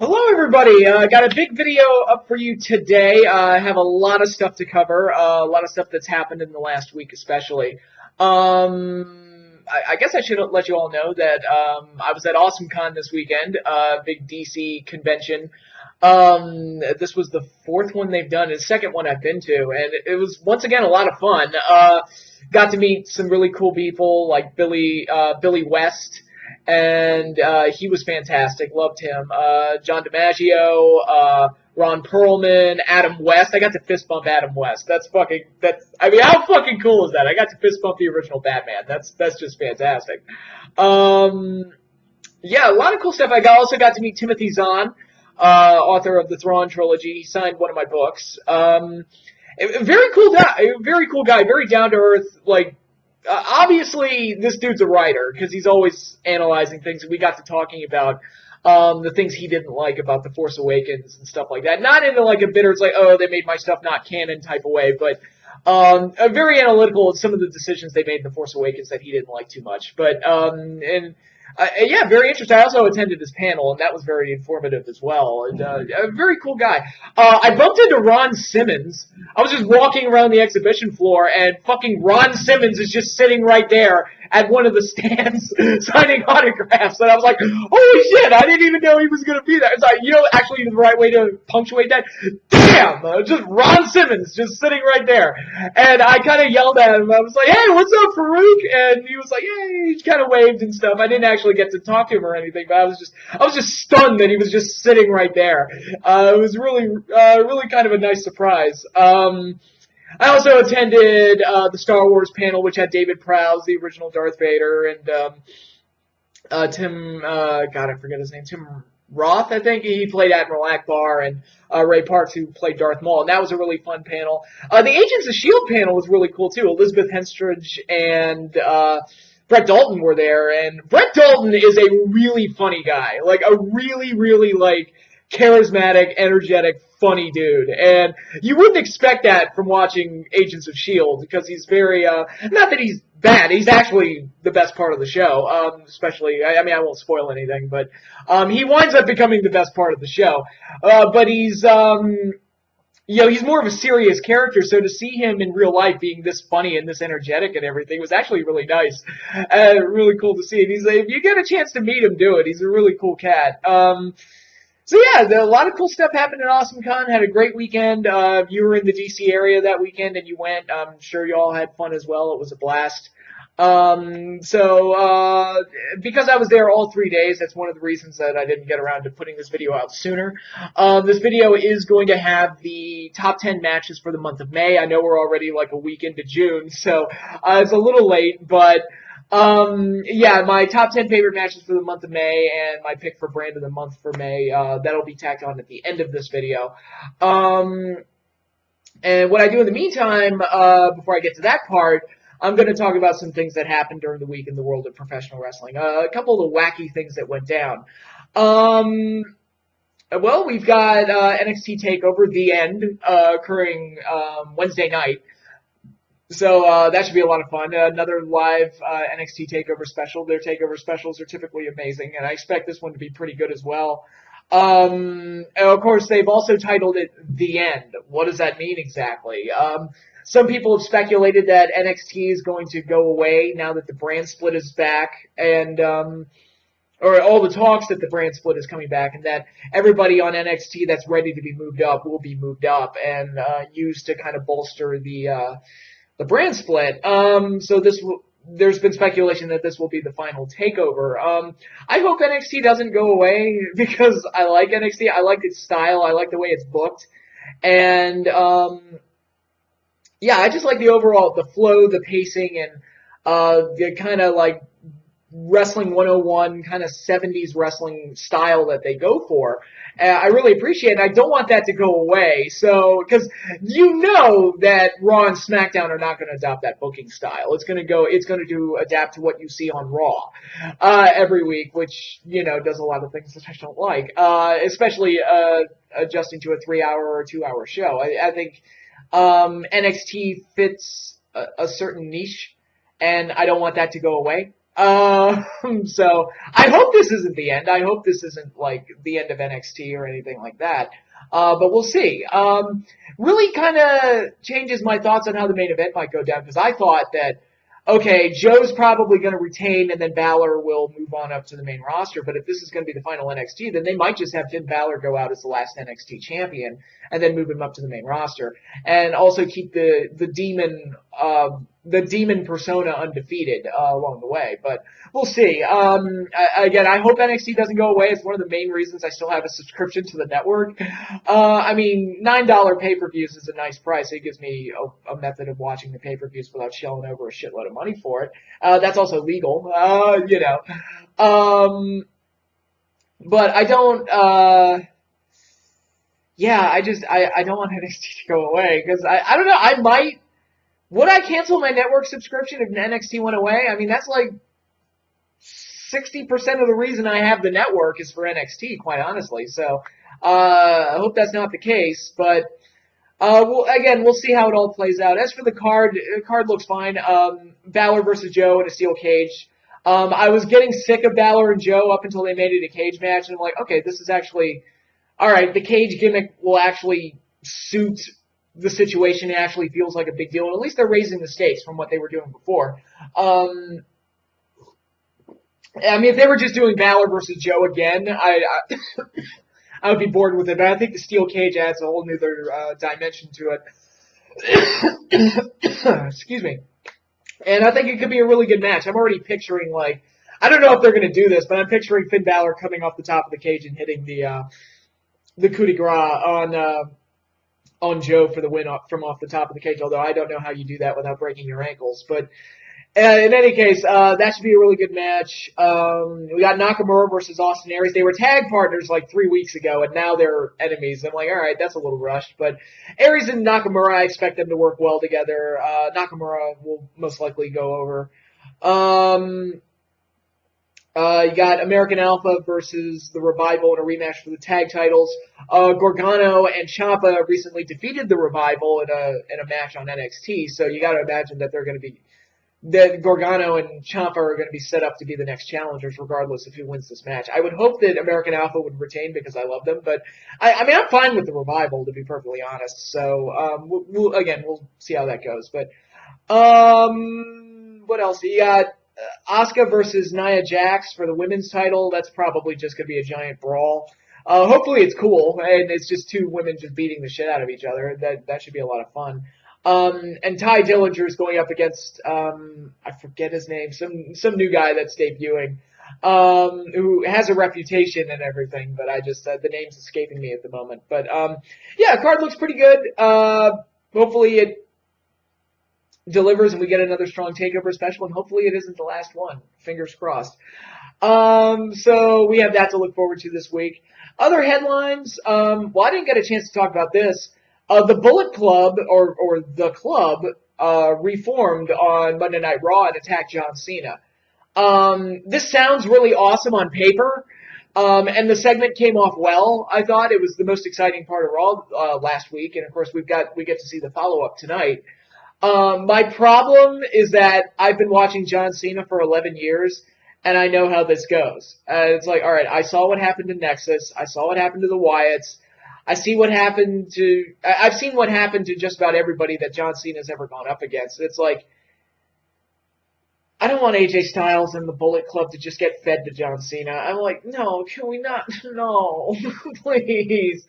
Hello, everybody. Got a big video up for you today. I have a lot of stuff to cover, a lot of stuff that's happened in the last week, especially. I guess I should let you all know that I was at AwesomeCon this weekend, big DC convention. This was the fourth one they've done, and the second one I've been to, and it was once again a lot of fun. Got to meet some really cool people like Billy West. And he was fantastic. Loved him. John DiMaggio, Ron Perlman, Adam West. I got to fist bump Adam West. I mean, how fucking cool is that? I got to fist bump the original Batman. That's just fantastic. Yeah, a lot of cool stuff. Also got to meet Timothy Zahn, author of the Thrawn trilogy. He signed one of my books. Very cool guy, very down to earth, like. Obviously, this dude's a writer because he's always analyzing things, and we got to talking about the things he didn't like about The Force Awakens and stuff like that. Not in like a bitter, it's like, oh, they made my stuff not canon type of way, but very analytical of some of the decisions they made in The Force Awakens that he didn't like too much. But yeah, very interesting. I also attended his panel, and that was very informative as well. And a very cool guy. I bumped into Ron Simmons. I was just walking around the exhibition floor, and fucking Ron Simmons is just sitting right there at one of the stands signing autographs. And I was like, holy shit, I didn't even know he was going to be there. It's like, actually the right way to punctuate that, damn, just Ron Simmons just sitting right there. And I kind of yelled at him. I was like, hey, what's up, Farouk? And he was like, hey, he kind of waved and stuff. I didn't actually get to talk to him or anything, but I was just stunned that he was just sitting right there. It was really kind of a nice surprise. I also attended the Star Wars panel, which had David Prowse, the original Darth Vader, and Tim, God, I forget his name, Tim Roth, I think. He played Admiral Akbar, and Ray Parks, who played Darth Maul, and that was a really fun panel. The Agents of S.H.I.E.L.D. panel was really cool, too. Elizabeth Henstridge and Brett Dalton were there, and Brett Dalton is a really funny guy, like a really, really, like, charismatic, energetic, funny dude. And you wouldn't expect that from watching Agents of S.H.I.E.L.D. because he's very, not that he's bad, he's actually the best part of the show, especially, I mean, I won't spoil anything, but he winds up becoming the best part of the show. But he's, he's more of a serious character, so to see him in real life being this funny and this energetic and everything was actually really nice. Really cool to see. And if you get a chance to meet him, do it. He's a really cool cat. So yeah, a lot of cool stuff happened at AwesomeCon. Had a great weekend. You were in the DC area that weekend and you went. I'm sure you all had fun as well. It was a blast. Because I was there all 3 days, that's one of the reasons that I didn't get around to putting this video out sooner. This video is going to have the top 10 matches for the month of May. I know we're already like a week into June, so it's a little late, but yeah, my top 10 favorite matches for the month of May and my pick for brand of the month for May, that'll be tacked on at the end of this video. And what I do in the meantime, before I get to that part, I'm going to talk about some things that happened during the week in the world of professional wrestling. A couple of the wacky things that went down. Well, we've got NXT TakeOver, The End, occurring Wednesday night. So that should be a lot of fun. Another live NXT TakeOver special. Their TakeOver specials are typically amazing, and I expect this one to be pretty good as well. And of course, they've also titled it The End. What does that mean exactly? Some people have speculated that NXT is going to go away now that the brand split is back, and or all the talks that the brand split is coming back, and that everybody on NXT that's ready to be moved up will be moved up and used to kind of bolster the brand split. So there's been speculation that this will be the final takeover. I hope NXT doesn't go away because I like NXT. I like its style. I like the way it's booked. And yeah, I just like the flow, the pacing, and the kind of like wrestling 101 kind of 70s wrestling style that they go for. I really appreciate it. I don't want that to go away. So, because you know that Raw and SmackDown are not going to adopt that booking style. It's going to adapt to what you see on Raw every week, which, does a lot of things that I don't like, especially adjusting to a 3-hour or 2-hour show. I think NXT fits a certain niche, and I don't want that to go away. So I hope this isn't the end. I hope this isn't like the end of NXT or anything like that. But we'll see. Really kind of changes my thoughts on how the main event might go down, because I thought that, okay, Joe's probably going to retain and then Balor will move on up to the main roster. But if this is going to be the final NXT, then they might just have Finn Balor go out as the last NXT champion and then move him up to the main roster, and also keep the demon persona undefeated along the way. But we'll see. Again, I hope NXT doesn't go away. It's one of the main reasons I still have a subscription to the network. I mean, $9 pay-per-views is a nice price. It gives me a method of watching the pay-per-views without shelling over a shitload of money for it. That's also legal, you know. But I don't, yeah, I don't want NXT to go away, because I don't know, would I cancel my network subscription if NXT went away? I mean, that's like 60% of the reason I have the network is for NXT, quite honestly. So, I hope that's not the case, but, we'll see how it all plays out. As for the card looks fine. Balor versus Joe in a steel cage. I was getting sick of Balor and Joe up until they made it a cage match, and I'm like, okay, this is actually, alright, the cage gimmick will actually suit the situation. It actually feels like a big deal, and at least they're raising the stakes from what they were doing before. I mean, if they were just doing Balor versus Joe again, I would be bored with it, but I think the steel cage adds a whole new dimension to it. Excuse me. And I think it could be a really good match. I'm already picturing, like, I don't know if they're going to do this, but I'm picturing Finn Balor coming off the top of the cage and hitting the coup de grace on Joe for the win from off the top of the cage, although I don't know how you do that without breaking your ankles. But in any case, that should be a really good match. We got Nakamura versus Austin Aries. They were tag partners like 3 weeks ago, and now they're enemies. I'm like, all right, that's a little rushed. But Aries and Nakamura, I expect them to work well together. Nakamura will most likely go over. You got American Alpha versus the Revival in a rematch for the tag titles. Gargano and Ciampa recently defeated the Revival in a match on NXT, so you got to imagine that that Gargano and Ciampa are going to be set up to be the next challengers, regardless of who wins this match. I would hope that American Alpha would retain because I love them, but I mean, I'm fine with the Revival, to be perfectly honest. So we'll see how that goes. But what else? You got Asuka versus Nia Jax for the women's title. That's probably just going to be a giant brawl. Hopefully it's cool, and it's just two women just beating the shit out of each other. That should be a lot of fun. And Ty Dillinger's going up against, I forget his name, some new guy that's debuting, who has a reputation and everything, but the name's escaping me at the moment. But, yeah, card looks pretty good. Hopefully it delivers and we get another strong takeover special, and hopefully it isn't the last one. Fingers crossed. So we have that to look forward to this week. Other headlines, I didn't get a chance to talk about this. The Bullet Club, or the Club, reformed on Monday Night Raw and attacked John Cena. This sounds really awesome on paper, and the segment came off well. I thought it was the most exciting part of Raw last week, and of course we get to see the follow-up tonight. My problem is that I've been watching John Cena for 11 years, and I know how this goes. It's like, all right, I saw what happened to Nexus. I saw what happened to the Wyatts. I've seen what happened to just about everybody that John Cena's ever gone up against. It's like, I don't want AJ Styles and the Bullet Club to just get fed to John Cena. I'm like, no, can we not? No, please,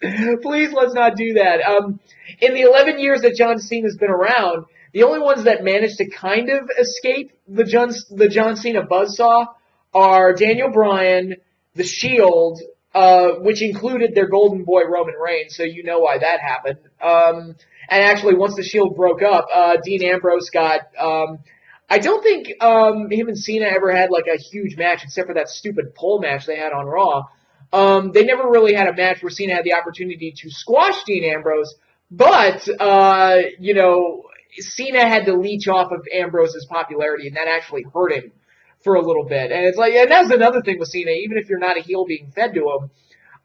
let's not do that. In the 11 years that John Cena's been around, the only ones that managed to kind of escape the John Cena buzzsaw are Daniel Bryan, The Shield, which included their golden boy Roman Reigns, so you know why that happened. And actually, once the Shield broke up, Dean Ambrose got. I don't think him and Cena ever had like a huge match, except for that stupid pole match they had on Raw. They never really had a match where Cena had the opportunity to squash Dean Ambrose, but Cena had to leech off of Ambrose's popularity, and that actually hurt him for a little bit. And it's like, and that's another thing with Cena, even if you're not a heel being fed to him,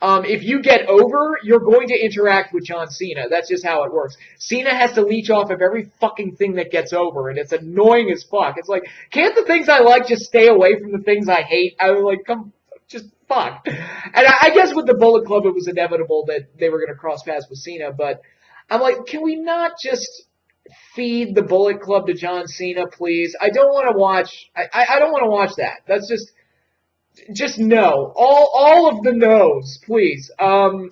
If you get over, you're going to interact with John Cena. That's just how it works. Cena has to leech off of every fucking thing that gets over, and it's annoying as fuck. It's like, can't the things I like just stay away from the things I hate? I was like, come, just fuck. And I guess with the Bullet Club, it was inevitable that they were going to cross paths with Cena, but I'm like, can we not just feed the Bullet Club to John Cena, please? I don't want to watch, I don't want to watch that. That's just no. All of the no's, please. Also,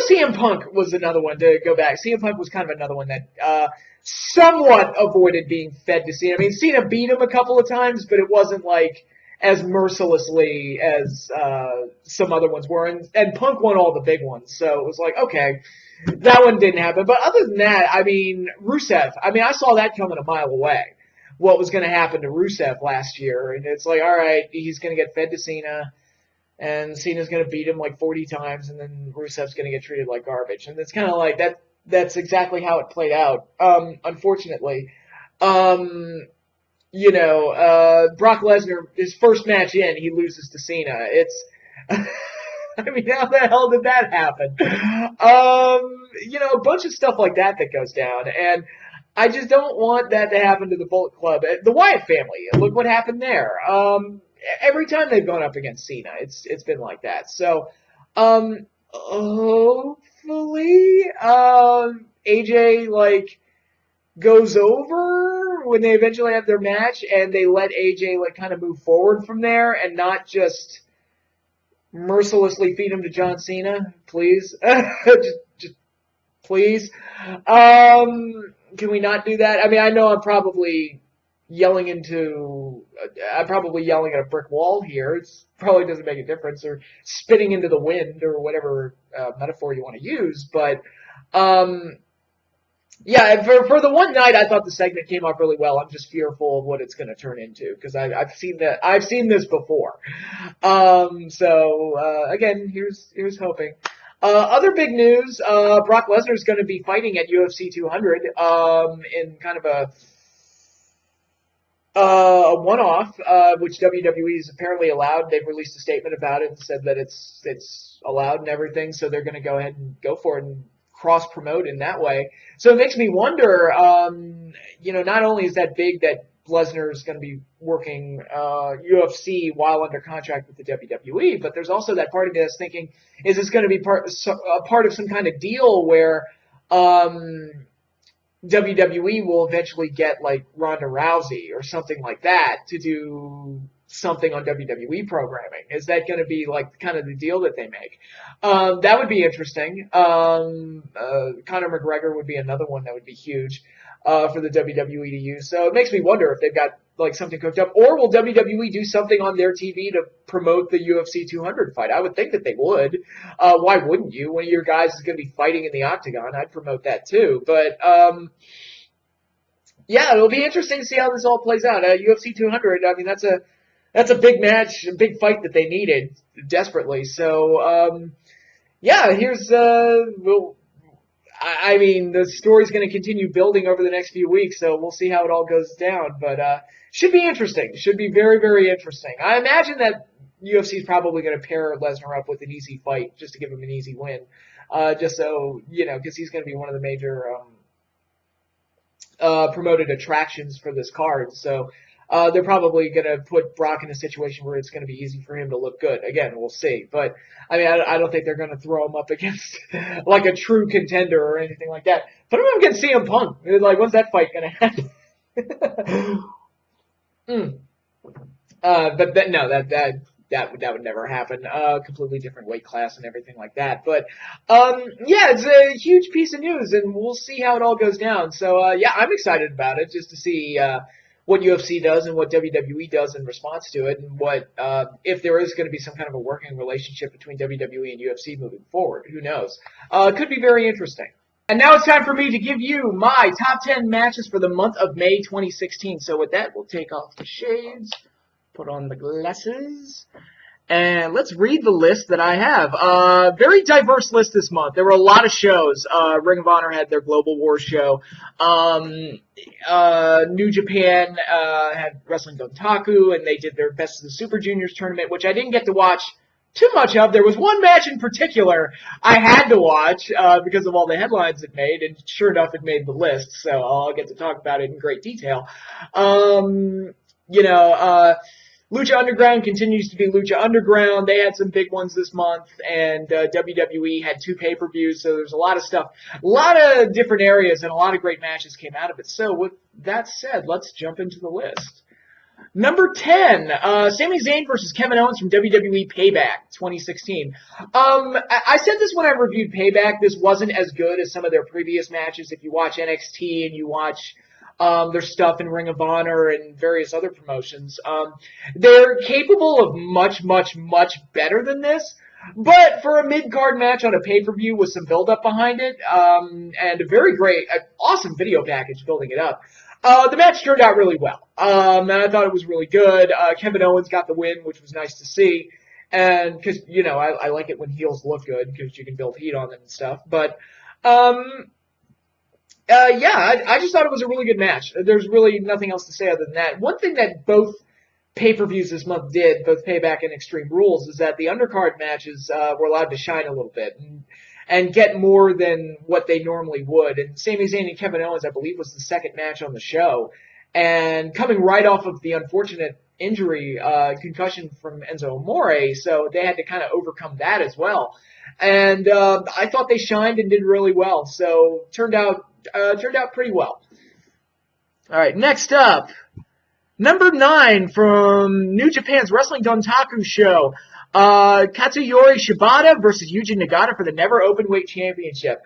CM Punk was another one to go back. CM Punk was kind of another one that somewhat avoided being fed to Cena. I mean, Cena beat him a couple of times, but it wasn't like as mercilessly as some other ones were. And Punk won all the big ones, so it was like, okay, that one didn't happen. But other than that, I mean, Rusev, I mean, I saw that coming a mile away. What was going to happen to Rusev last year. And it's like, all right, he's going to get fed to Cena, and Cena's going to beat him like 40 times, and then Rusev's going to get treated like garbage. And it's kind of like that. That's exactly how it played out, unfortunately. Brock Lesnar, his first match in, he loses to Cena. It's, I mean, how the hell did that happen? A bunch of stuff like that goes down. And I just don't want that to happen to the Bullet Club. The Wyatt family, look what happened there. Every time they've gone up against Cena, it's been like that. So, hopefully, AJ, goes over when they eventually have their match, and they let AJ, kind of move forward from there and not just mercilessly feed him to John Cena, please. just please. Can we not do that? I mean, I know I'm probably yelling at a brick wall here. It probably doesn't make a difference, or spitting into the wind, or whatever metaphor you want to use. But yeah, for the one night, I thought the segment came off really well. I'm just fearful of what it's going to turn into, because I've seen this before. Again, here's hoping. Other big news, Brock Lesnar is going to be fighting at UFC 200 in kind of a one-off, which WWE is apparently allowed. They've released a statement about it and said that it's allowed and everything, so they're going to go ahead and go for it and cross-promote in that way. So it makes me wonder, not only is that big that Lesnar is going to be working UFC while under contract with the WWE, but there's also that part of me that's thinking, is this going to be part of some kind of deal where WWE will eventually get Ronda Rousey or something like that to do something on WWE programming? Is that going to be kind of the deal that they make? That would be interesting. Conor McGregor would be another one that would be huge for the WWE to use. So it makes me wonder if they've got something cooked up, or will WWE do something on their TV to promote the UFC 200 fight? I would think that they would. Why wouldn't you? One of your guys is going to be fighting in the octagon. I'd promote that too. But yeah, it'll be interesting to see how this all plays out. UFC 200. I mean, that's a big match, a big fight that they needed desperately. So yeah, here's I mean, the story's going to continue building over the next few weeks, so we'll see how it all goes down. But should be interesting. Should be very, very interesting. I imagine that UFC is probably going to pair Lesnar up with an easy fight just to give him an easy win, just so, because he's going to be one of the major promoted attractions for this card. So they're probably going to put Brock in a situation where it's going to be easy for him to look good. Again, we'll see. But, I mean, I don't think they're going to throw him up against, a true contender or anything like that. Put him up against CM Punk. When's that fight going to happen? But that would never happen. Completely different weight class and everything like that. But, yeah, it's a huge piece of news, and we'll see how it all goes down. So, yeah, I'm excited about it just to see what UFC does and what WWE does in response to it, and what if there is going to be some kind of a working relationship between WWE and UFC moving forward. Who knows? Could be very interesting. And now it's time for me to give you my top 10 matches for the month of May 2016. So with that, we'll take off the shades, put on the glasses, and let's read the list that I have. Very diverse list this month. There were a lot of shows. Ring of Honor had their Global War show. New Japan had Wrestling Dontaku, and they did their Best of the Super Juniors tournament, which I didn't get to watch too much of. There was one match in particular I had to watch because of all the headlines it made, and sure enough, it made the list, so I'll get to talk about it in great detail. Lucha Underground continues to be Lucha Underground. They had some big ones this month, and WWE had 2 pay-per-views, so there's a lot of stuff, a lot of different areas, and a lot of great matches came out of it. So with that said, let's jump into the list. Number 10, Sami Zayn versus Kevin Owens from WWE Payback 2016. I said this when I reviewed Payback. This wasn't as good as some of their previous matches. If you watch NXT and you watch their stuff in Ring of Honor and various other promotions, they're capable of much, much, much better than this. But for a mid-card match on a pay-per-view with some build-up behind it, and a very great, awesome video package building it up, the match turned out really well. And I thought it was really good. Kevin Owens got the win, which was nice to see. And because, I like it when heels look good because you can build heat on them and stuff. But, I just thought it was a really good match. There's really nothing else to say other than that. One thing that both pay-per-views this month did, both Payback and Extreme Rules, is that the undercard matches were allowed to shine a little bit and get more than what they normally would. And Sami Zayn and Kevin Owens, I believe, was the second match on the show. And coming right off of the unfortunate injury, concussion from Enzo Amore, so they had to kind of overcome that as well. And I thought they shined and did really well, so turned out pretty well. All right, next up, number 9 from New Japan's Wrestling Dontaku show, Katsuyori Shibata versus Yuji Nagata for the Never Openweight Championship.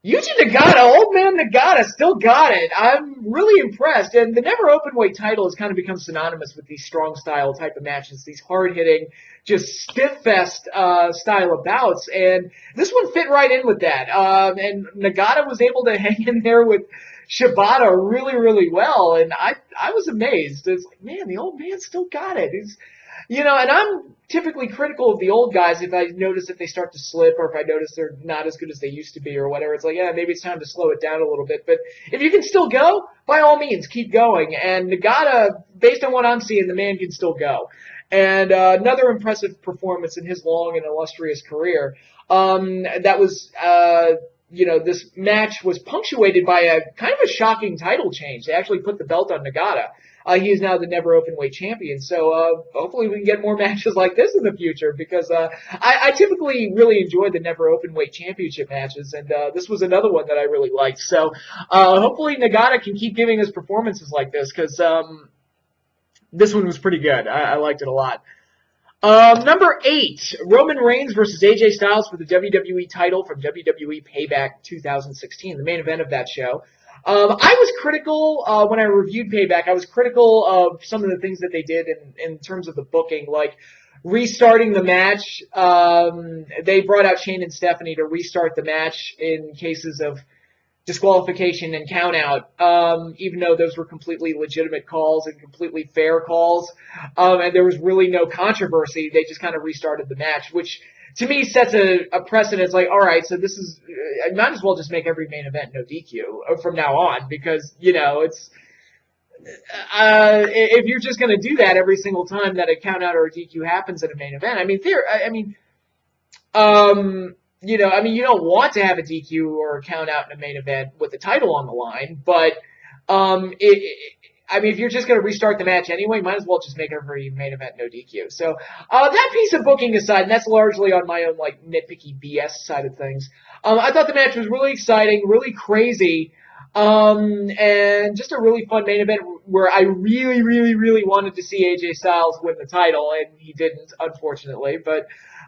Yuji Nagata, old man Nagata, still got it. I'm really impressed. And the Never Openweight title has kind of become synonymous with these strong style type of matches, these hard-hitting, just stiff-fest style of bouts. And this one fit right in with that. And Nagata was able to hang in there with Shibata really, really well. And I was amazed. It's like, man, the old man still got it. And I'm typically critical of the old guys if I notice that they start to slip or if I notice they're not as good as they used to be or whatever. It's like, yeah, maybe it's time to slow it down a little bit. But if you can still go, by all means, keep going. And Nagata, based on what I'm seeing, the man can still go. And another impressive performance in his long and illustrious career. That was, this match was punctuated by a kind of a shocking title change. They actually put the belt on Nagata. He is now the Never Openweight champion. So hopefully we can get more matches like this in the future because I typically really enjoy the Never Openweight championship matches, and this was another one that I really liked. So hopefully Nagata can keep giving us performances like this because this one was pretty good. I liked it a lot. Number 8, Roman Reigns versus AJ Styles for the WWE title from WWE Payback 2016, the main event of that show. I was critical when I reviewed Payback. I was critical of some of the things that they did in terms of the booking, like restarting the match. They brought out Shane and Stephanie to restart the match in cases of disqualification and count-out, even though those were completely legitimate calls and completely fair calls. And there was really no controversy. They just kind of restarted the match, which to me sets a precedent. Like, all right, so this is, I might as well just make every main event no DQ from now on because, it's, if you're just going to do that every single time that a count out or a DQ happens at a main event, you don't want to have a DQ or a count out in a main event with the title on the line, but, if you're just going to restart the match anyway, might as well just make every main event no DQ. So, that piece of booking aside, and that's largely on my own, nitpicky BS side of things, I thought the match was really exciting, really crazy, and just a really fun main event where I really, really, really wanted to see AJ Styles win the title, and he didn't, unfortunately, but,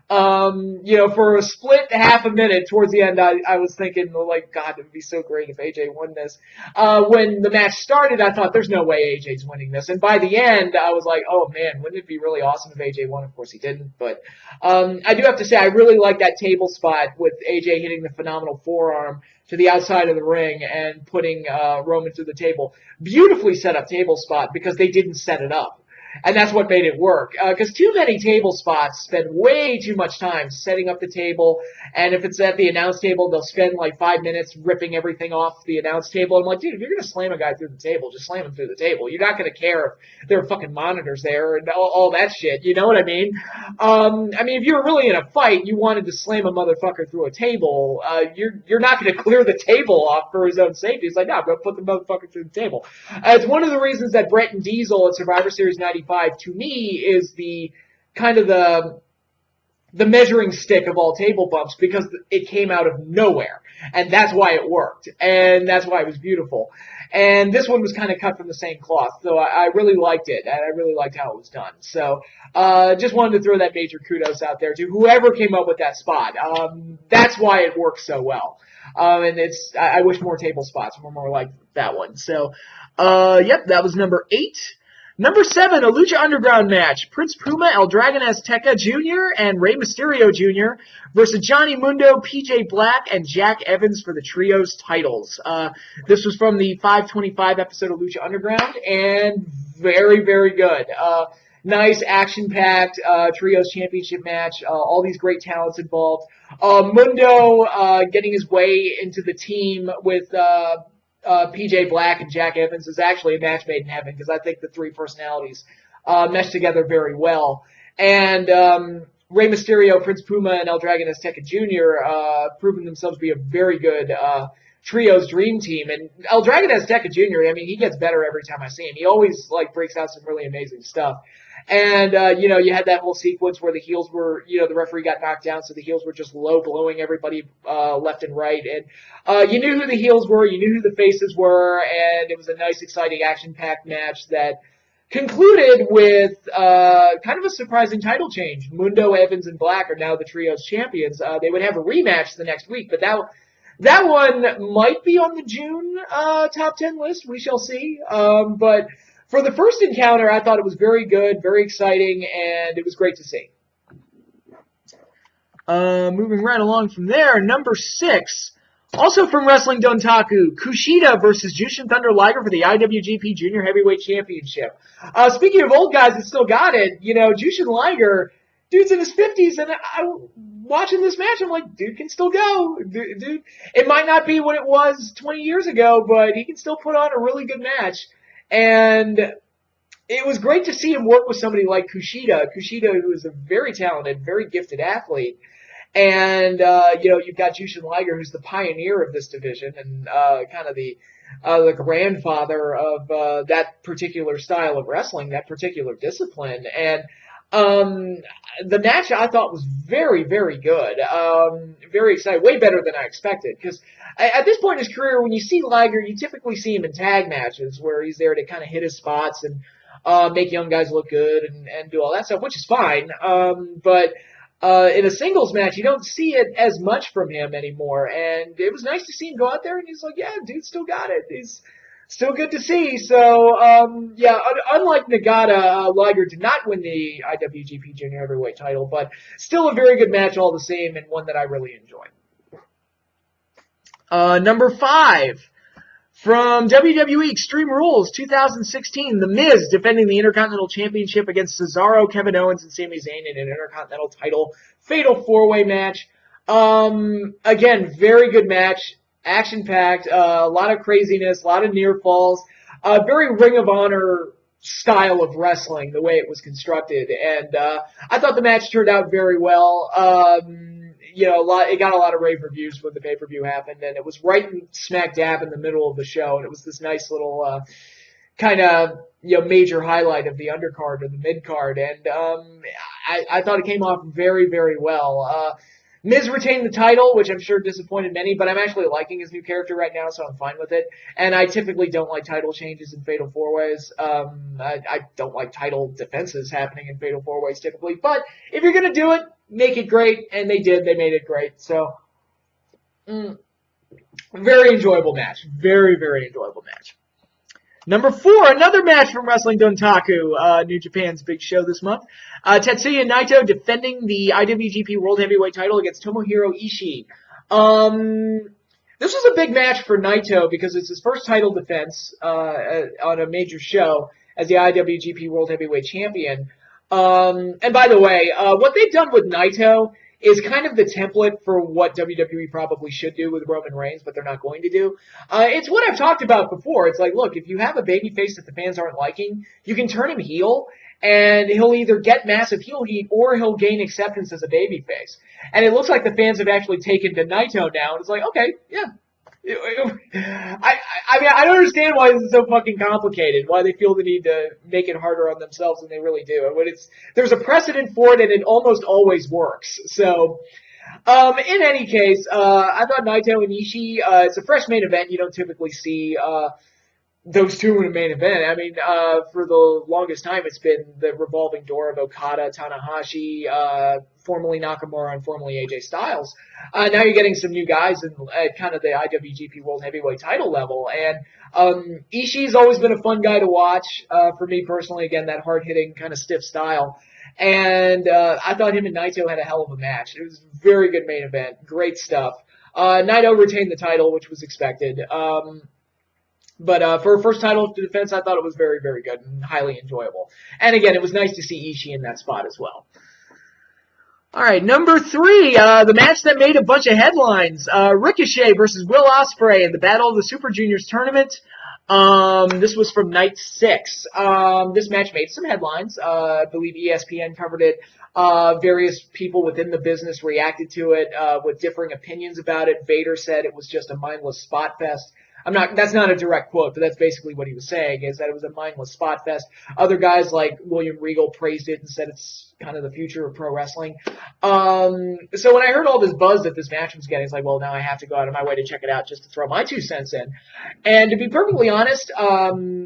for a split half a minute towards the end, I was thinking, God, it would be so great if AJ won this. When the match started, I thought, there's no way AJ's winning this. And by the end, I was like, oh man, wouldn't it be really awesome if AJ won? Of course he didn't. But, I do have to say, I really like that table spot with AJ hitting the phenomenal forearm to the outside of the ring and putting, Roman through the table. Beautifully set up table spot because they didn't set it up. And that's what made it work. Because too many table spots spend way too much time setting up the table. And if it's at the announce table, they'll spend like 5 minutes ripping everything off the announce table. I'm like, dude, if you're going to slam a guy through the table, just slam him through the table. You're not going to care if there are fucking monitors there and all that shit. You know what I mean? If you were really in a fight, you wanted to slam a motherfucker through a table, you're not going to clear the table off for his own safety. It's like, no, go put the motherfucker through the table. It's one of the reasons that Brett and Diesel at Survivor Series 95, to me, is the kind of the measuring stick of all table bumps, because it came out of nowhere. And that's why it worked. And that's why it was beautiful. And this one was kind of cut from the same cloth. So I really liked it. And I really liked how it was done. So just wanted to throw that major kudos out there to whoever came up with that spot. That's why it works so well. And I wish more table spots were more like that one. So, yep, that was number 8. Number 7, a Lucha Underground match. Prince Puma, El Dragon Azteca Jr., and Rey Mysterio Jr. versus Johnny Mundo, PJ Black, and Jack Evans for the Trios titles. This was from the 525 episode of Lucha Underground, and very, very good. Nice, action-packed Trios championship match. All these great talents involved. Mundo getting his way into the team with PJ Black and Jack Evans is actually a match made in heaven, because I think the three personalities mesh together very well. And Rey Mysterio, Prince Puma, and El Dragon Azteca Jr. Proven themselves to be a very good Trios dream team. And El Dragon Azteca Jr., he gets better every time I see him. He always breaks out some really amazing stuff. And, you had that whole sequence where the heels were, the referee got knocked down, so the heels were just low blowing everybody left and right. And you knew who the heels were, you knew who the faces were, and it was a nice, exciting, action-packed match that concluded with kind of a surprising title change. Mundo, Evans, and Black are now the Trios champions. They would have a rematch the next week, but that one might be on the June top 10 list. We shall see. But for the first encounter, I thought it was very good, very exciting, and it was great to see. Moving right along from there, number 6, also from Wrestling Dontaku, Kushida versus Jushin Thunder Liger for the IWGP Junior Heavyweight Championship. Speaking of old guys that still got it, Jushin Liger, dude's in his 50s, and watching this match, I'm like, dude can still go. Dude, it might not be what it was 20 years ago, but he can still put on a really good match. And it was great to see him work with somebody like Kushida, who is a very talented, very gifted athlete. And, you've got Jushin Liger, who's the pioneer of this division and kind of the grandfather of that particular style of wrestling, that particular discipline. And the match I thought was very, very good. Very exciting, way better than I expected. Because at this point in his career, when you see Liger, you typically see him in tag matches where he's there to kind of hit his spots and make young guys look good and do all that stuff, which is fine. But in a singles match, you don't see it as much from him anymore. And it was nice to see him go out there, and he's like, yeah, dude still got it. He's still good to see. So, unlike Nagata, Liger did not win the IWGP Junior Heavyweight title, but still a very good match all the same, and one that I really enjoyed. Number 5, from WWE Extreme Rules 2016, The Miz defending the Intercontinental Championship against Cesaro, Kevin Owens, and Sami Zayn in an Intercontinental title Fatal 4-Way match. Again, very good match. Action-packed, a lot of craziness, a lot of near falls, very Ring of Honor style of wrestling, the way it was constructed. And I thought the match turned out very well. It got a lot of rave reviews when the pay-per-view happened, and it was right smack dab in the middle of the show, and it was this nice little kind of major highlight of the undercard or the mid-card. And I thought it came off very, very well. Miz retained the title, which I'm sure disappointed many, but I'm actually liking his new character right now, so I'm fine with it. And I typically don't like title changes in Fatal 4-Ways. I don't like title defenses happening in Fatal 4-Ways typically. But if you're going to do it, make it great. And they did. They made it great. So, very enjoyable match. Very, very enjoyable match. Number 4, another match from Wrestling Dontaku, New Japan's big show this month. Tetsuya Naito defending the IWGP World Heavyweight title against Tomohiro Ishii. This was a big match for Naito because it's his first title defense on a major show. as the IWGP World Heavyweight Champion. And by the way, what they've done with Naito is kind of the template for what WWE probably should do with Roman Reigns, but they're not going to do. It's what I've talked about before. It's like, look, if you have a babyface that the fans aren't liking, you can turn him heel, and he'll either get massive heel heat or he'll gain acceptance as a babyface. And it looks like the fans have actually taken to Naito now, and it's like, okay, yeah. I mean, I don't understand why this is so fucking complicated, why they feel the need to make it harder on themselves than they really do. And when there's a precedent for it, and it almost always works. So, in any case, I thought Naito and Iishi, it's a fresh main event. You don't typically see, those two in a main event. I mean, for the longest time, it's been the revolving door of Okada, Tanahashi, formerly Nakamura, and formerly AJ Styles. Now you're getting some new guys at kind of the IWGP World Heavyweight title level. And Ishii's always been a fun guy to watch for me personally. Again, that hard-hitting, kind of stiff style. And I thought him and Naito had a hell of a match. It was a very good main event. Great stuff. Naito retained the title, which was expected. But for a first title defense, I thought it was very, very good and highly enjoyable. And again, it was nice to see Iishi in that spot as well. All right, number 3, the match that made a bunch of headlines. Ricochet versus Will Ospreay in the Battle of the Super Juniors tournament. This was from night 6. This match made some headlines. I believe ESPN covered it. Various people within the business reacted to it with differing opinions about it. Vader said it was just a mindless spot fest. That's not a direct quote, but that's basically what he was saying, is that it was a mindless spot fest. Other guys like William Regal praised it and said it's kind of the future of pro wrestling. So when I heard all this buzz that this match was getting, it's like, well, now I have to go out of my way to check it out just to throw my 2 cents in. And to be perfectly honest,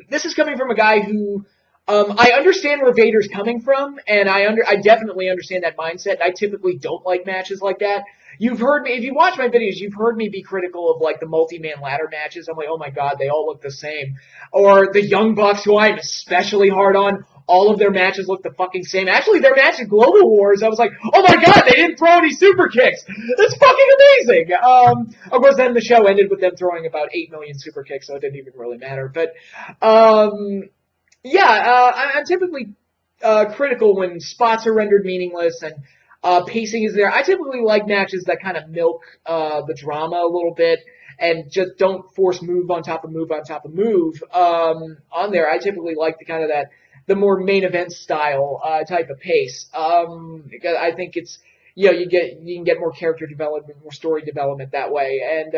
this is coming from a guy who, I understand where Vader's coming from, and I definitely understand that mindset. I typically don't like matches like that. You've heard me, if you watch my videos, you've heard me be critical of, like, the multi-man ladder matches. I'm like, oh my god, they all look the same. Or the Young Bucks, who I'm especially hard on, all of their matches look the fucking same. Actually, their match at Global Wars, I was like, oh my god, they didn't throw any super kicks. That's fucking amazing. Of course, then the show ended with them throwing about 8 million super kicks, so it didn't even really matter. But, I'm typically critical when spots are rendered meaningless and pacing is there. I typically like matches that kind of milk the drama a little bit and just don't force move on top of move on top of move on there. I typically like the more main event style type of pace. Because I think it's, you can get more character development, more story development that way, and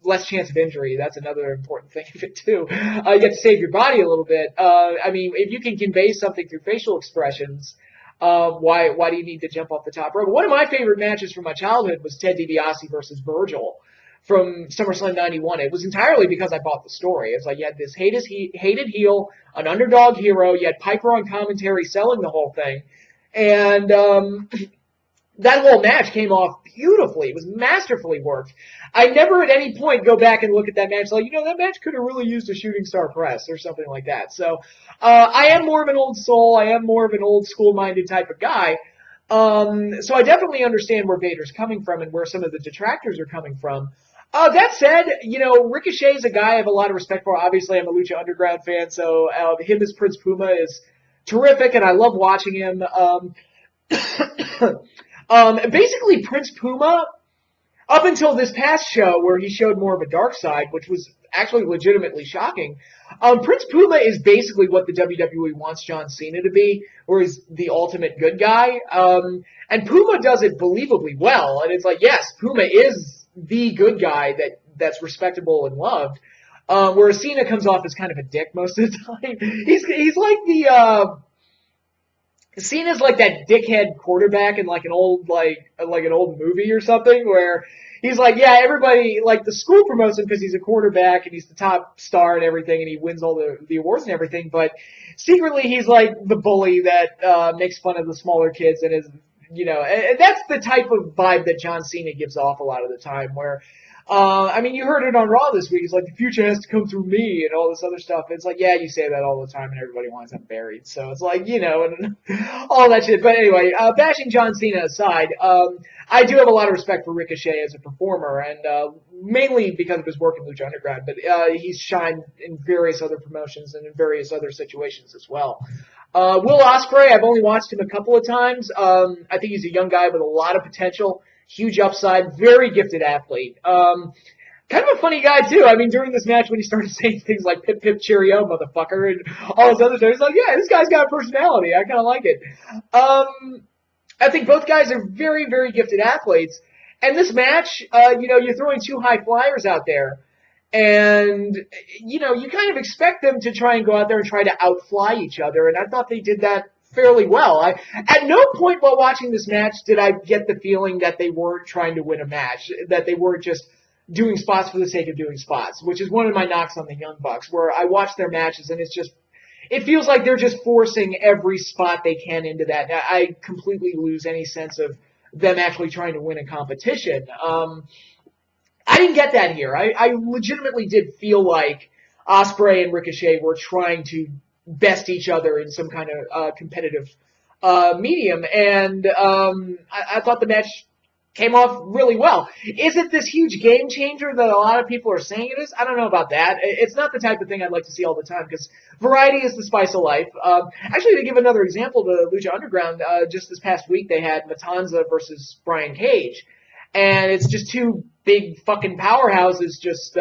less chance of injury. That's another important thing of it too. You get to save your body a little bit. I mean, if you can convey something through facial expressions, why do you need to jump off the top rope? One of my favorite matches from my childhood was Ted DiBiase versus Virgil from SummerSlam 91. It was entirely because I bought the story. It's like you had this hated heel, an underdog hero, you had Piper on commentary selling the whole thing, and that whole match came off beautifully. It was masterfully worked. I never at any point go back and look at that match like, that match could have really used a shooting star press or something like that. So I am more of an old soul. I am more of an old school-minded type of guy. So I definitely understand where Vader's coming from and where some of the detractors are coming from. That said, Ricochet's a guy I have a lot of respect for. Obviously, I'm a Lucha Underground fan, so him as Prince Puma is terrific, and I love watching him. Basically, Prince Puma, up until this past show where he showed more of a dark side, which was actually legitimately shocking, Prince Puma is basically what the WWE wants John Cena to be, where he's the ultimate good guy. And Puma does it believably well. And it's like, yes, Puma is the good guy that's respectable and loved. Whereas Cena comes off as kind of a dick most of the time. He's like Cena's like that dickhead quarterback in like an old movie or something where he's like, yeah, everybody, like the school promotes him because he's a quarterback and he's the top star and everything and he wins all the awards and everything, but secretly he's like the bully that makes fun of the smaller kids and is, and that's the type of vibe that John Cena gives off a lot of the time where, you heard it on Raw this week. It's like, the future has to come through me and all this other stuff. It's like, yeah, you say that all the time and everybody wants him buried. So it's like, and all that shit. But anyway, bashing John Cena aside, I do have a lot of respect for Ricochet as a performer. And mainly because of his work in Lucha Underground, but he's shined in various other promotions and in various other situations as well. Will Ospreay, I've only watched him a couple of times. I think he's a young guy with a lot of potential, huge upside, very gifted athlete. Kind of a funny guy, too. I mean, during this match when he started saying things like pip pip cheerio, motherfucker, and all this other stuff, he's like, yeah, this guy's got a personality. I kind of like it. I think both guys are very, very gifted athletes. And this match, you're throwing two high flyers out there. And, you kind of expect them to try and go out there and try to outfly each other. And I thought they did that fairly well. At no point while watching this match did I get the feeling that they weren't trying to win a match, that they weren't just doing spots for the sake of doing spots, which is one of my knocks on the Young Bucks, where I watch their matches and it feels like they're just forcing every spot they can into that. I completely lose any sense of them actually trying to win a competition. I didn't get that here. I legitimately did feel like Ospreay and Ricochet were trying to best each other in some kind of competitive medium, and I thought the match came off really well. Is it this huge game changer that a lot of people are saying it is? I don't know about that. It's not the type of thing I'd like to see all the time, because variety is the spice of life. Actually, to give another example to Lucha Underground, just this past week they had Matanza versus Brian Cage, and it's just two big fucking powerhouses just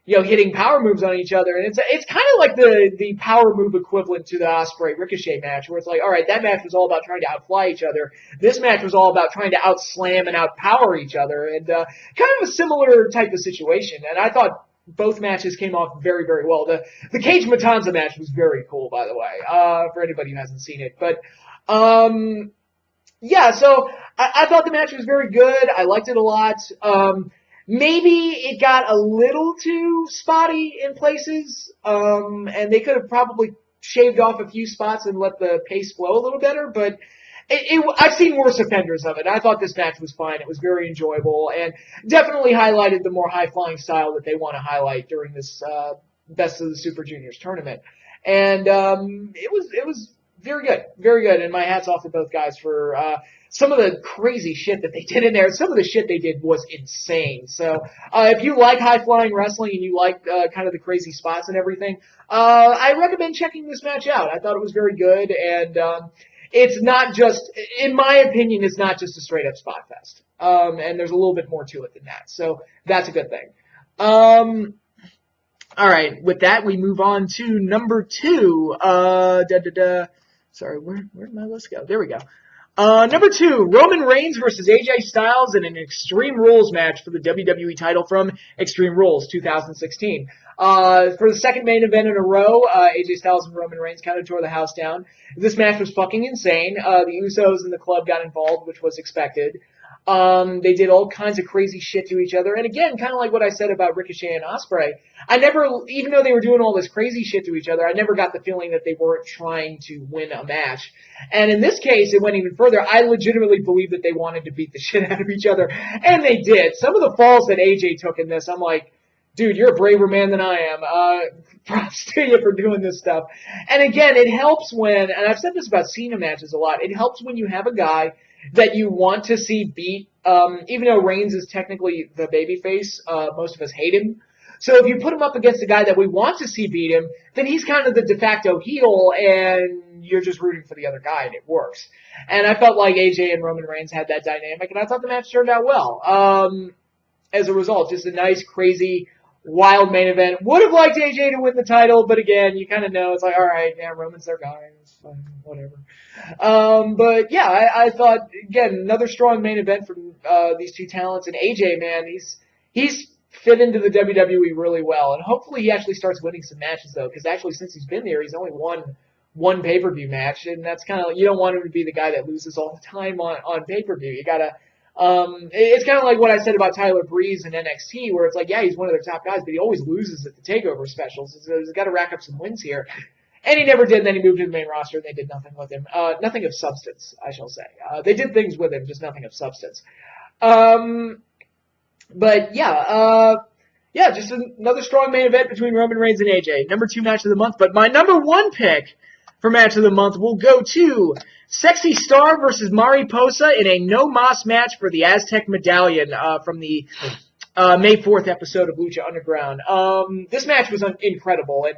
hitting power moves on each other, and it's kind of like the power move equivalent to the Ospreay Ricochet match, where it's like, all right, that match was all about trying to outfly each other. This match was all about trying to outslam and outpower each other, and kind of a similar type of situation. And I thought both matches came off very, very well. The Cage Matanza match was very cool, by the way, for anybody who hasn't seen it. But so I thought the match was very good. I liked it a lot. Maybe it got a little too spotty in places, and they could have probably shaved off a few spots and let the pace flow a little better, but I've seen worse offenders of it. I thought this match was fine. It was very enjoyable, and definitely highlighted the more high-flying style that they want to highlight during this Best of the Super Juniors tournament. And it was very good, very good, and my hat's off to both guys for some of the crazy shit that they did in there. Some of the shit they did was insane. So if you like high-flying wrestling and you like kind of the crazy spots and everything, I recommend checking this match out. I thought it was very good, and it's not just, in my opinion, it's not just a straight-up spot fest. And there's a little bit more to it than that. So that's a good thing. All right, with that, we move on to number 2. Sorry, where did my list go? There we go. Number 2, Roman Reigns versus AJ Styles in an Extreme Rules match for the WWE title from Extreme Rules 2016. For the second main event in a row, AJ Styles and Roman Reigns kind of tore the house down. This match was fucking insane. The Usos and the club got involved, which was expected. They did all kinds of crazy shit to each other. And again, kind of like what I said about Ricochet and Ospreay, I never, even though they were doing all this crazy shit to each other, I never got the feeling that they weren't trying to win a match. And in this case, it went even further. I legitimately believe that they wanted to beat the shit out of each other. And they did. Some of the falls that AJ took in this, I'm like, dude, you're a braver man than I am. Props to you for doing this stuff. And again, it helps when, and I've said this about Cena matches a lot, it helps when you have a guy that you want to see beat, even though Reigns is technically the babyface, most of us hate him. So if you put him up against a guy that we want to see beat him, then he's kind of the de facto heel, and you're just rooting for the other guy, and it works. And I felt like AJ and Roman Reigns had that dynamic, and I thought the match turned out well. As a result, just a nice, crazy, wild main event. Would have liked AJ to win the title, but again, you kind of know, it's like, all right, yeah, Roman's their guy, it's fine, whatever. But yeah, I thought, again, another strong main event from these two talents. And AJ, man, he's fit into the WWE really well. And hopefully he actually starts winning some matches, though, because actually since he's been there, he's only won one pay-per-view match. And that's kind of, you don't want him to be the guy that loses all the time on pay-per-view. You gotta, it's kind of like what I said about Tyler Breeze in NXT, where it's like, yeah, he's one of their top guys, but he always loses at the TakeOver specials. So he's got to rack up some wins here. And he never did, and then he moved to the main roster, and they did nothing with him. Nothing of substance, I shall say. They did things with him, just nothing of substance. But yeah, just another strong main event between Roman Reigns and AJ. Number 2 match of the month, but my number 1 pick for match of the month will go to Sexy Star versus Mariposa in a no-mas match for the Aztec Medallion from the May 4th episode of Lucha Underground. This match was incredible, and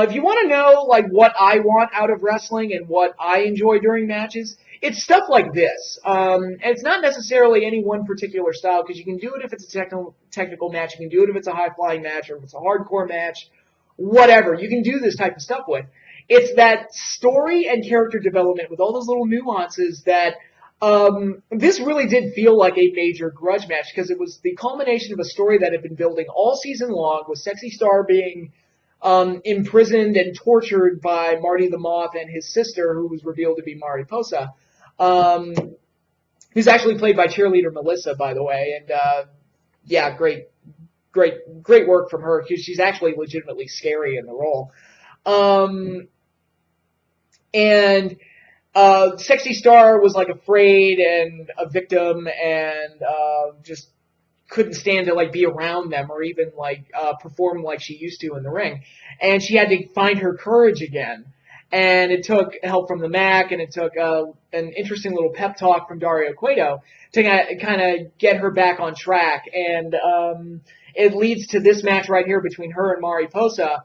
if you want to know like what I want out of wrestling and what I enjoy during matches, it's stuff like this. And it's not necessarily any one particular style, because you can do it if it's a technical match, you can do it if it's a high-flying match, or if it's a hardcore match, whatever. You can do this type of stuff with. It's that story and character development with all those little nuances that this really did feel like a major grudge match, because it was the culmination of a story that had been building all season long, with Sexy Star being imprisoned and tortured by Marty the Moth and his sister, who was revealed to be Mariposa, who's actually played by cheerleader Melissa, by the way. And yeah, great work from her, because she's actually legitimately scary in the role. And Sexy Star was like afraid and a victim, and just couldn't stand to like be around them or even like perform like she used to in the ring. And she had to find her courage again. And it took help from the Mac, and it took an interesting little pep talk from Dario Cueto to kind of get her back on track. And it leads to this match right here between her and Mariposa,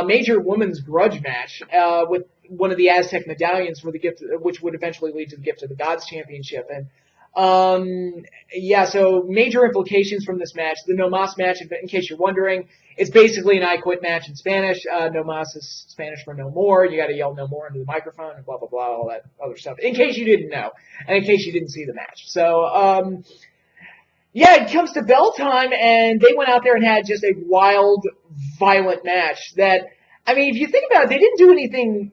major women's grudge match with one of the Aztec medallions for the gift, which would eventually lead to the Gift of the Gods Championship. And yeah, so major implications from this match. The Nomas match, in case you're wondering, it's basically an I Quit match in Spanish. Nomas is Spanish for no more. You got to yell no more into the microphone and blah, blah, blah, all that other stuff. In case you didn't know, and in case you didn't see the match. So, yeah, it comes to bell time, and they went out there and had just a wild, violent match that, I mean, if you think about it, they didn't do anything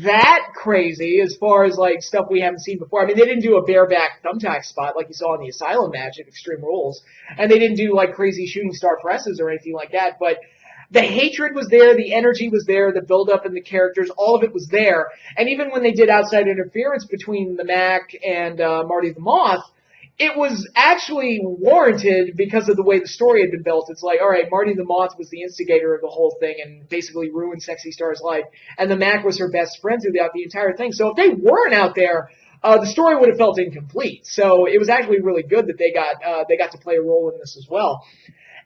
that crazy as far as like stuff we haven't seen before. I mean, they didn't do a bareback thumbtack spot like you saw in the Asylum match at Extreme Rules, and they didn't do like crazy shooting star presses or anything like that, but the hatred was there, the energy was there, the build-up and the characters, all of it was there. And even when they did outside interference between the Mac and Marty the Moth, it was actually warranted because of the way the story had been built. It's like, all right, Marty the Moth was the instigator of the whole thing and basically ruined Sexy Star's life, and the Mac was her best friend throughout the entire thing. So if they weren't out there, the story would have felt incomplete. So it was actually really good that they got to play a role in this as well.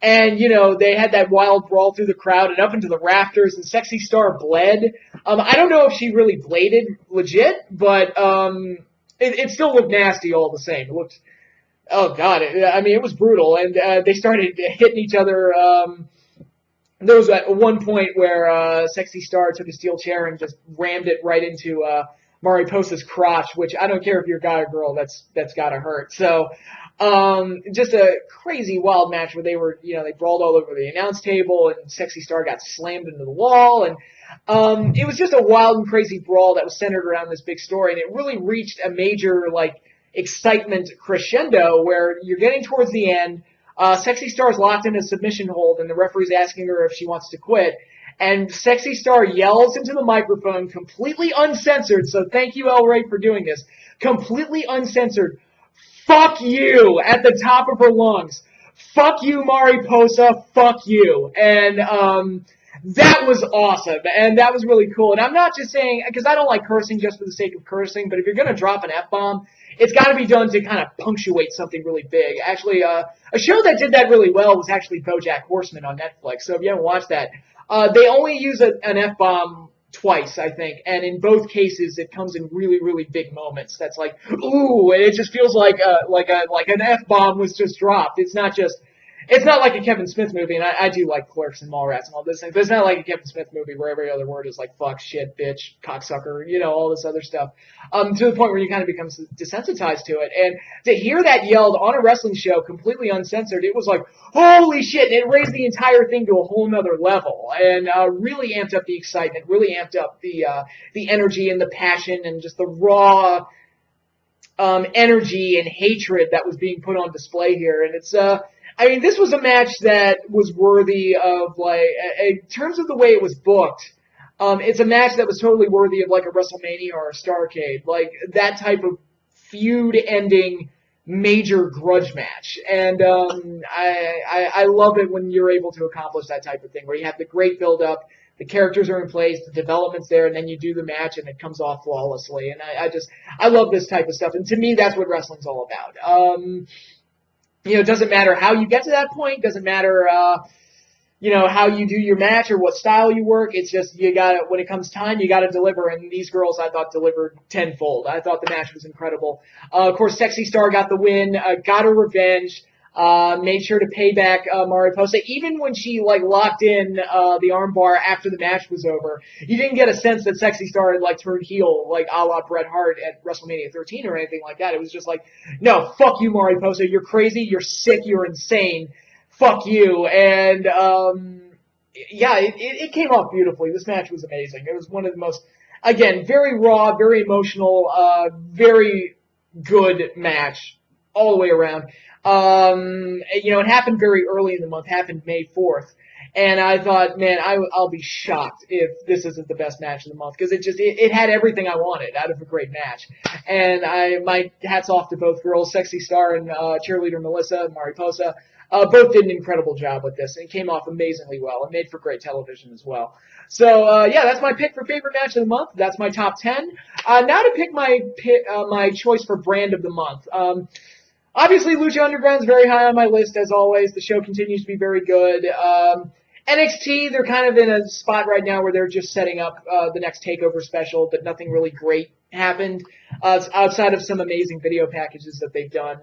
And, you know, they had that wild brawl through the crowd and up into the rafters, and Sexy Star bled. I don't know if she really bladed legit, but it still looked nasty all the same. It looked... Oh, God. I mean, it was brutal. And they started hitting each other. There was at one point where Sexy Star took a steel chair and just rammed it right into Mariposa's crotch, which I don't care if you're a guy or girl, that's got to hurt. So just a crazy, wild match where they were, you know, they brawled all over the announce table, and Sexy Star got slammed into the wall. And it was just a wild and crazy brawl that was centered around this big story. And it really reached a major, like, excitement crescendo where you're getting towards the end. Sexy Star's locked in a submission hold, and the referee's asking her if she wants to quit. And Sexy Star yells into the microphone, completely uncensored, so thank you, El Rey, for doing this, completely uncensored, "Fuck you," at the top of her lungs. "Fuck you, Mariposa, fuck you." And that was awesome, and that was really cool. And I'm not just saying, because I don't like cursing just for the sake of cursing, but if you're going to drop an F-bomb, it's got to be done to kind of punctuate something really big. Actually, a show that did that really well was actually BoJack Horseman on Netflix. So if you haven't watched that, they only use an F-bomb twice, I think, and in both cases, it comes in really, really big moments. That's like, ooh, and it just feels like an F-bomb was just dropped. It's not like a Kevin Smith movie, and I do like Clerks and Mallrats and all this thing, but it's not like a Kevin Smith movie where every other word is like fuck, shit, bitch, cocksucker, you know, all this other stuff, to the point where you kind of become desensitized to it. And to hear that yelled on a wrestling show, completely uncensored, it was like, holy shit, and it raised the entire thing to a whole nother level, and really amped up the excitement, really amped up the energy and the passion and just the raw energy and hatred that was being put on display here. And it's I mean, this was a match that was worthy of, like, in terms of the way it was booked, it's a match that was totally worthy of, like, a WrestleMania or a Starrcade, like, that type of feud-ending major grudge match. And I love it when you're able to accomplish that type of thing, where you have the great build-up, the characters are in place, the development's there, and then you do the match, and it comes off flawlessly. And I love this type of stuff. And to me, that's what wrestling's all about. it doesn't matter how you get to that point, doesn't matter, how you do your match or what style you work. It's just, when it comes time, you gotta deliver. And these girls, I thought, delivered tenfold. I thought the match was incredible. Of course, Sexy Star got the win, got her revenge, made sure to pay back, Mariposa. Even when she, locked in, the armbar after the match was over, you didn't get a sense that Sexy Star had, turned heel, a la Bret Hart at WrestleMania 13 or anything like that. It was just no, fuck you, Mariposa. You're crazy. You're sick. You're insane. Fuck you. And, it came off beautifully. This match was amazing. It was one of the most, again, very raw, very emotional, very good match all the way around. It happened very early in the month, happened May 4th. And I thought, man, I'll be shocked if this isn't the best match of the month, because it had everything I wanted out of a great match. And my hats off to both girls, Sexy Star and cheerleader Melissa, Mariposa. Both did an incredible job with this, and came off amazingly well, and made for great television as well. So, that's my pick for favorite match of the month. That's my top 10. Now to pick my choice for brand of the month. Obviously, Lucha Underground's very high on my list, as always. The show continues to be very good. NXT, they're kind of in a spot right now where they're just setting up the next TakeOver special, but nothing really great happened outside of some amazing video packages that they've done.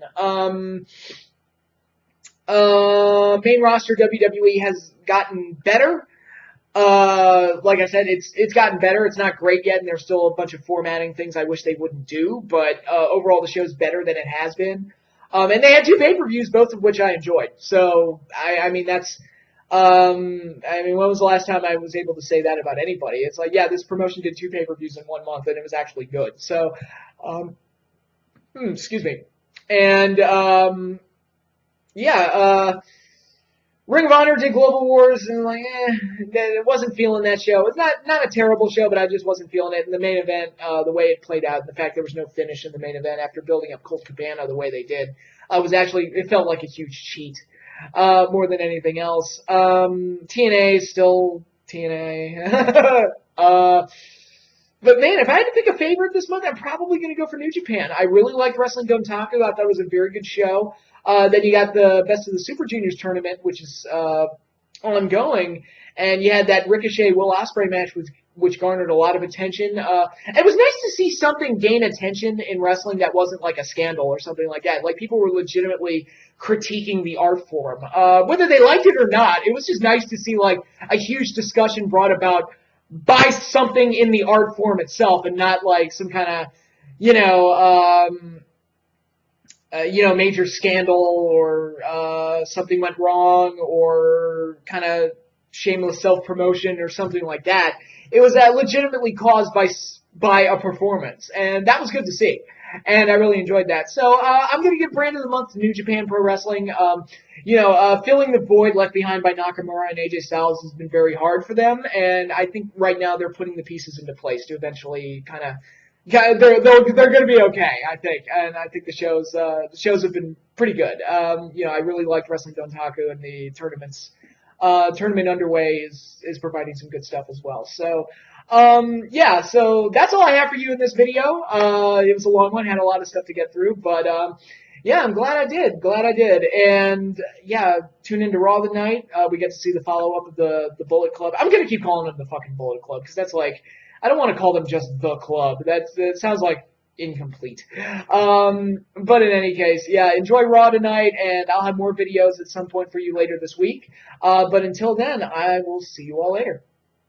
Main roster WWE has gotten better. Like I said, it's gotten better. It's not great yet, and there's still a bunch of formatting things I wish they wouldn't do, but overall the show's better than it has been. And they had 2 pay-per-views, both of which I enjoyed. So, when was the last time I was able to say that about anybody? It's this promotion did 2 pay-per-views in 1 month, and it was actually good. So, excuse me. And, Ring of Honor did Global Wars, and it wasn't feeling that show. It's not a terrible show, but I just wasn't feeling it. And the main event, the way it played out, and the fact there was no finish in the main event after building up Colt Cabana the way they did, it felt like a huge cheat, more than anything else. TNA is still TNA. But man, if I had to pick a favorite this month, I'm probably going to go for New Japan. I really liked Wrestling Dontaku. I thought it was a very good show. Then you got the Best of the Super Juniors tournament, which is ongoing, and you had that Ricochet Will Ospreay match, which garnered a lot of attention. It was nice to see something gain attention in wrestling that wasn't like a scandal or something like that. Like, people were legitimately critiquing the art form. Whether they liked it or not, it was just nice to see a huge discussion brought about by something in the art form itself, and not some kind of major scandal or something went wrong or kind of shameless self-promotion or something like that. It was legitimately caused by a performance, and that was good to see. And I really enjoyed that. So I'm going to give Brand of the Month to New Japan Pro Wrestling. Filling the void left behind by Nakamura and AJ Styles has been very hard for them, and I think right now they're putting the pieces into place to eventually kind of. They're going to be okay, I think, and I think the shows have been pretty good. I really liked Wrestling Dontaku, and the tournament underway is providing some good stuff as well. So, so that's all I have for you in this video. It was a long one, had a lot of stuff to get through, but I'm glad I did. And tune into Raw tonight. We get to see the follow up of the Bullet Club. I'm gonna keep calling them the fucking Bullet Club, because that's I don't want to call them just the club. That sounds incomplete. But in any case, enjoy Raw tonight, and I'll have more videos at some point for you later this week. But until then, I will see you all later.